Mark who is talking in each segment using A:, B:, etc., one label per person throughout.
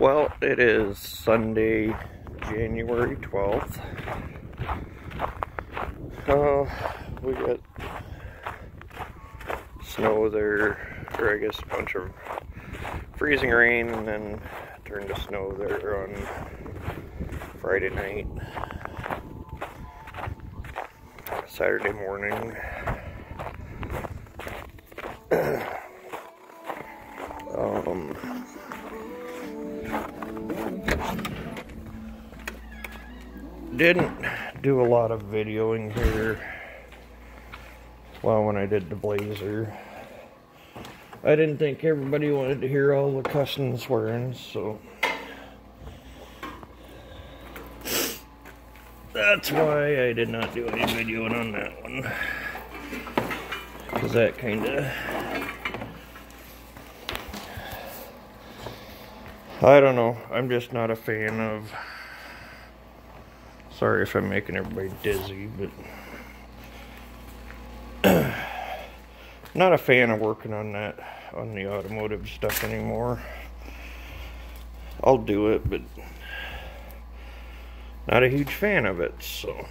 A: Well, it is Sunday, January 12th. We got snow there, or I guess a bunch of freezing rain, and then turned to snow there on Friday night. Saturday morning. Didn't do a lot of videoing here. Well, when I did the Blazer, I didn't think everybody wanted to hear all the cussing and swearing, so that's why I did not do any videoing on that one. Because that kinda, I don't know, I'm just not a fan of, sorry if I'm making everybody dizzy, but not a fan of working on that, on the automotive stuff anymore. I'll do it, but not a huge fan of it, so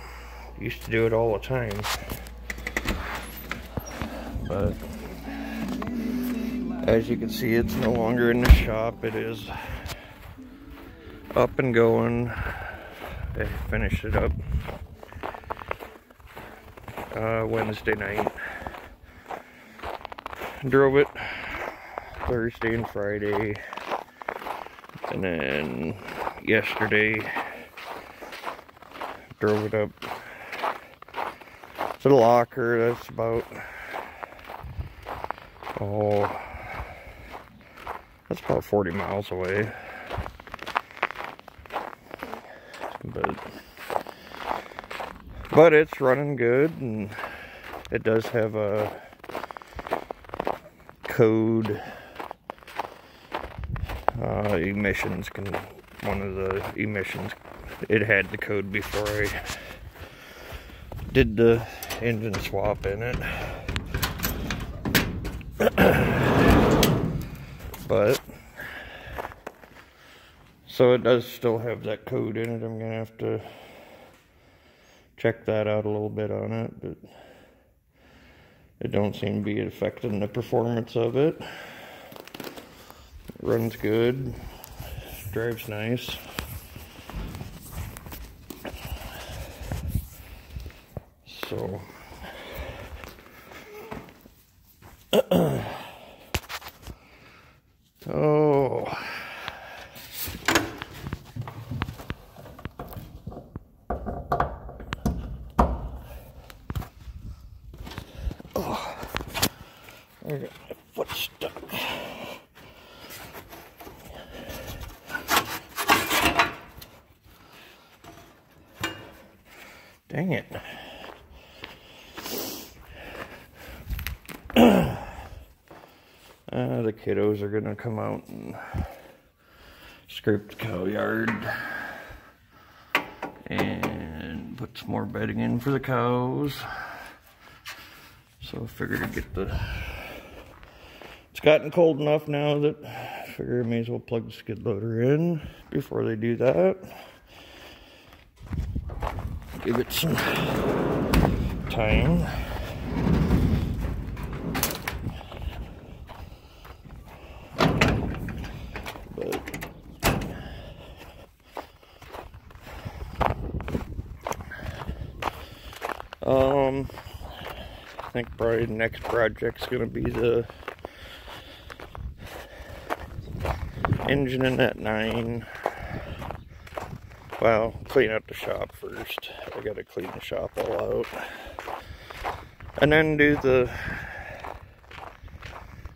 A: used to do it all the time. But as you can see, it's no longer in the shop. It is up and going. I finished it up Wednesday night. Drove it Thursday and Friday, and then yesterday drove it up to the locker. That's about, that's about 40 miles away. But it's running good, and it does have a code, emissions, one of the emissions, it had the code before I did the engine swap in it. But so it does still have that code in it. I'm gonna have to check that out a little bit on it, but it don't seem to be affecting the performance of it. It runs good, drives nice. So I got my foot stuck. Dang it. The kiddos are gonna come out and scrape the cow yard and put some more bedding in for the cows. So I figured to get the, it's gotten cold enough now that I figure I may as well plug the skid loader in before they do that. Give it some time. I think probably the next project's gonna be the engine in that 9. Well, clean up the shop first. I gotta clean the shop all out, and then do the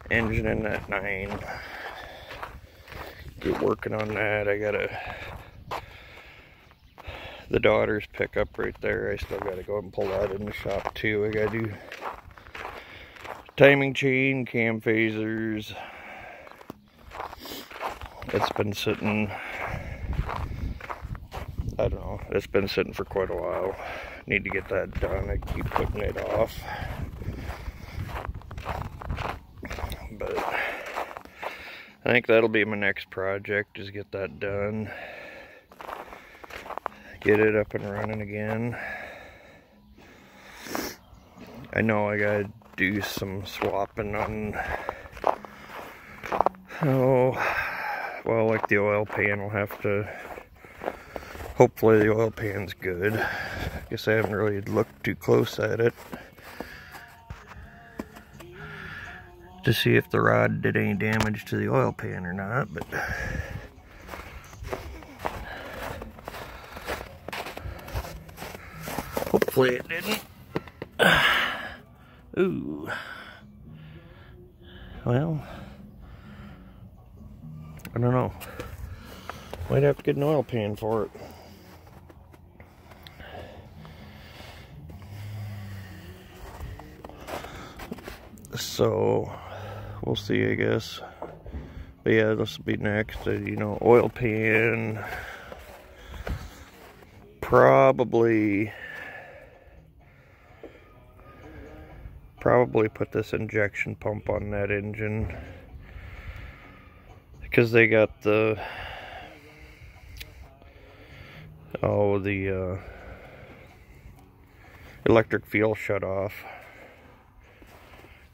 A: engine in that 9. Get working on that. I gotta, the daughter's pickup right there, I still gotta go and pull that in the shop too. I gotta do timing chain, cam phasers. It's been sitting, I don't know, it's been sitting for quite a while. Need to get that done. I keep putting it off. But I think that'll be my next project, is get that done. Get it up and running again. I know I gotta do some swapping on, well, like the oil pan will have to, hopefully the oil pan's good. I guess I haven't really looked too close at it to see if the rod did any damage to the oil pan or not, but hopefully it didn't. Ooh. Well, I don't know. Might have to get an oil pan for it. So, we'll see, I guess. But yeah, this will be next. You know, oil pan. Probably put this injection pump on that engine, because they got the electric fuel shut off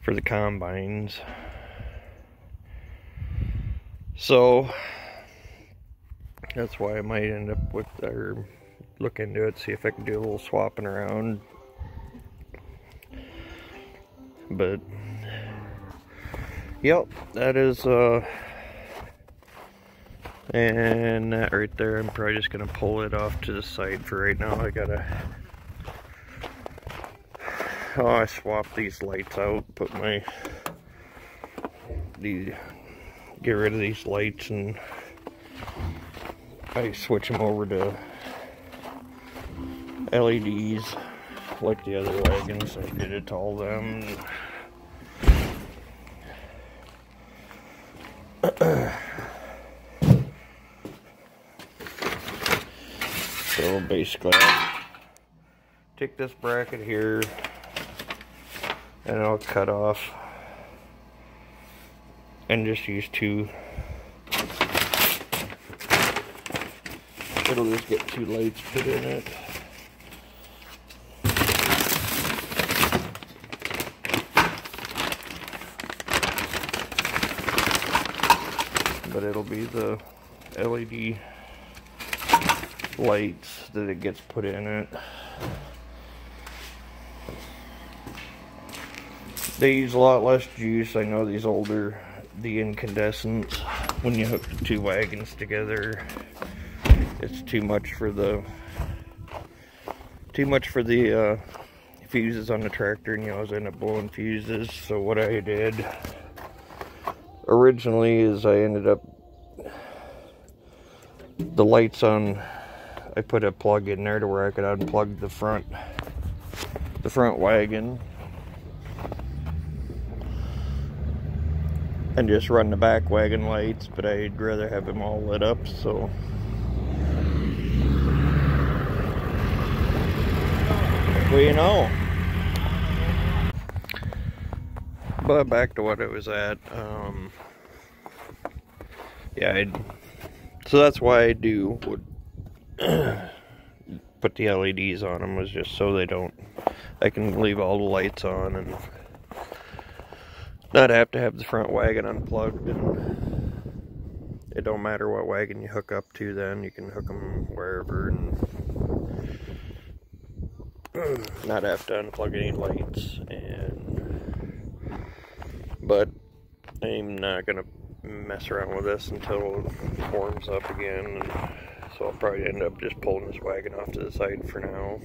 A: for the combines. So that's why I might end up with, or look into it, see if I can do a little swapping around. But yep, that is and that right there, I'm probably just gonna pull it off to the side for right now. I swapped these lights out, get rid of these lights, and I switch them over to LEDs like the other wagons. I did it to all them. So basically, I'll take this bracket here and I'll cut off and just use two. It'll just get two lights put in it. But it'll be the LED lights that it gets put in it. They use a lot less juice. I know these older, the incandescents, when you hook the two wagons together, it's too much for the fuses on the tractor, and you always end up blowing fuses. So what I did originally is I ended up, the lights on, I put a plug in there to where I could unplug the front wagon and just run the back wagon lights, but I'd rather have them all lit up, so well, you know. But back to what I was at, yeah, so that's why I do put the LEDs on them, was just so I can leave all the lights on and not have to have the front wagon unplugged. And it don't matter what wagon you hook up to, then you can hook them wherever and not have to unplug any lights. But I'm not gonna mess around with this until it warms up again, and so I'll probably end up just pulling this wagon off to the side for now.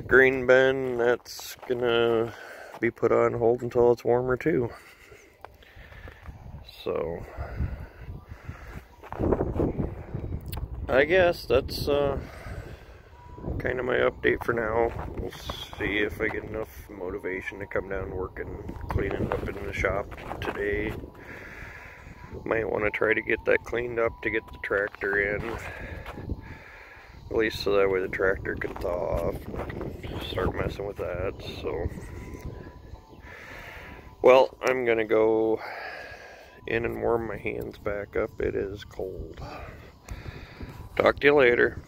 A: Green bin, that's gonna be put on hold until it's warmer too. So I guess that's kind of my update for now. We'll see if I get enough motivation to come down and work and clean it up in the shop today. Might want to try to get that cleaned up to get the tractor in, at least so that way the tractor can thaw off and I can start messing with that. So Well, I'm gonna go in and warm my hands back up. It is cold. Talk to you later.